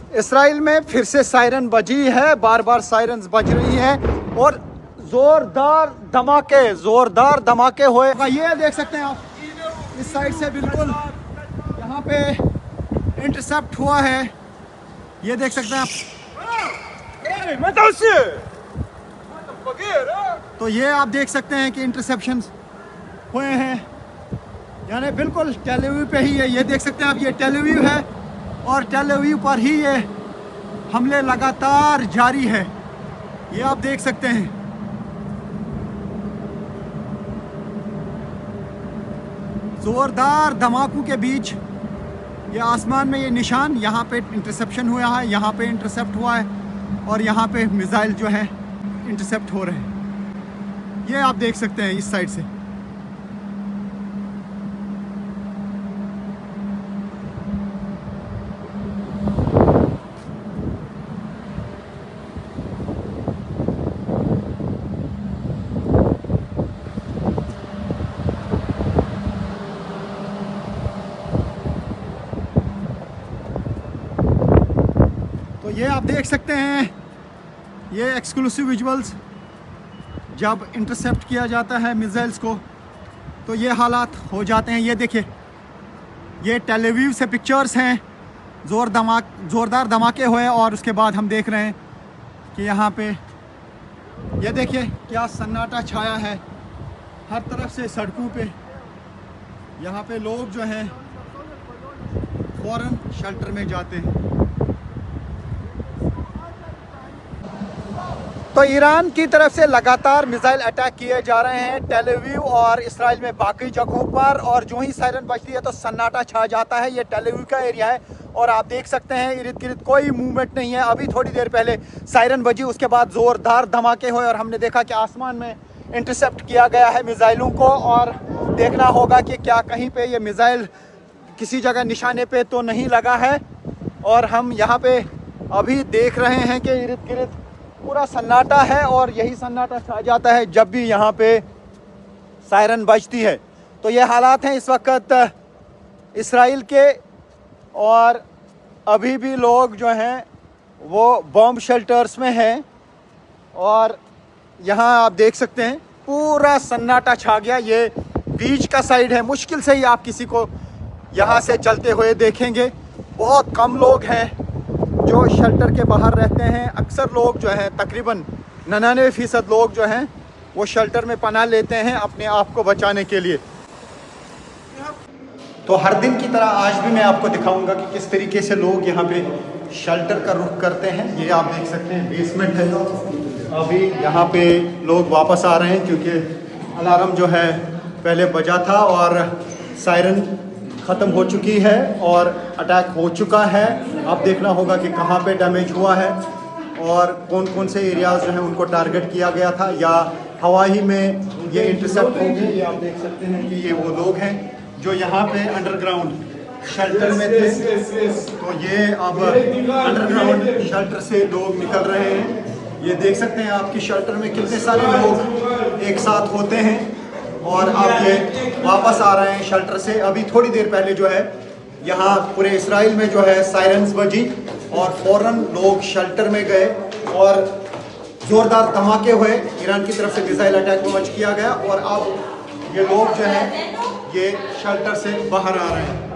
Israel में फिर से सायरन बजी है, बार बार सायरन बज रही हैं और जोरदार धमाके हुए। ये देख सकते हैं आप इस साइड से बिल्कुल यहाँ पे इंटरसेप्ट हुआ है, ये देख सकते हैं आप। तो ये आप देख सकते हैं कि इंटरसेप्शन हुए हैं, यानी बिल्कुल टेल अवीव पे ही है। ये देख सकते हैं आप, ये टेल अवीव है और टेल अवीव पर ही ये हमले लगातार जारी है, ये आप देख सकते हैं। जोरदार धमाकों के बीच ये आसमान में ये निशान, यहाँ पे इंटरसेप्शन हुआ है, यहाँ पे इंटरसेप्ट हुआ है और यहाँ पे मिसाइल जो है इंटरसेप्ट हो रहे हैं, ये आप देख सकते हैं इस साइड से। तो ये आप देख सकते हैं, ये एक्सक्लूसिव विजुअल्स जब इंटरसेप्ट किया जाता है मिसाइल्स को तो ये हालात हो जाते हैं। ये देखिए, ये टेल अवीव से पिक्चर्स हैं, ज़ोरदार धमाके हुए और उसके बाद हम देख रहे हैं कि यहाँ पे ये देखिए क्या सन्नाटा छाया है हर तरफ से सड़कों पे। यहाँ पे लोग जो हैं फ़ौरन शेल्टर में जाते हैं। तो ईरान की तरफ से लगातार मिसाइल अटैक किए जा रहे हैं टेल अवीव और इसराइल में बाकी जगहों पर, और जो ही सायरन बजती है तो सन्नाटा छा जाता है। ये टेल अवीव का एरिया है और आप देख सकते हैं इर्द गिर्द कोई मूवमेंट नहीं है। अभी थोड़ी देर पहले सायरन बजी, उसके बाद ज़ोरदार धमाके हुए और हमने देखा कि आसमान में इंटरसेप्ट किया गया है मिसाइलों को, और देखना होगा कि क्या कहीं पर ये मिसाइल किसी जगह निशाने पर तो नहीं लगा है। और हम यहाँ पर अभी देख रहे हैं कि इर्द गिर्द पूरा सन्नाटा है और यही सन्नाटा छा जाता है जब भी यहाँ पे सायरन बजती है। तो ये हालात हैं इस वक्त इसराइल के, और अभी भी लोग जो हैं वो बॉम्ब शेल्टर्स में हैं और यहाँ आप देख सकते हैं पूरा सन्नाटा छा गया। ये बीच का साइड है, मुश्किल से ही आप किसी को यहाँ से चलते हुए देखेंगे। बहुत कम लोग हैं जो शेल्टर के बाहर रहते हैं। अक्सर लोग जो हैं तकरीबन 99% लोग जो हैं वो शेल्टर में पनाह लेते हैं अपने आप को बचाने के लिए। तो हर दिन की तरह आज भी मैं आपको दिखाऊंगा कि किस तरीके से लोग यहाँ पे शेल्टर का रुख करते हैं। ये आप देख सकते हैं बेसमेंट है, अभी यहाँ पे लोग वापस आ रहे हैं क्योंकि अलार्म जो है पहले बजा था और सायरन ख़त्म हो चुकी है और अटैक हो चुका है। अब देखना होगा कि कहाँ पे डैमेज हुआ है और कौन कौन से एरियाज़ जो हैं उनको टारगेट किया गया था या हवाई में ये इंटरसेप्ट हो गए। ये आप देख सकते हैं कि ये वो लोग हैं जो यहाँ पे अंडरग्राउंड शेल्टर में थे। तो ये अब अंडरग्राउंड शेल्टर से लोग निकल रहे हैं। ये देख सकते हैं आपकी शेल्टर में कितने सारे लोग एक साथ होते हैं और अब ये वापस आ रहे हैं शेल्टर से। अभी थोड़ी देर पहले जो है यहाँ पूरे इसराइल में जो है सायरन्स बजी और फ़ौरन लोग शेल्टर में गए और ज़ोरदार धमाके हुए। ईरान की तरफ से मिसाइल अटैक लॉन्च किया गया और अब ये लोग जो हैं ये शेल्टर से बाहर आ रहे हैं।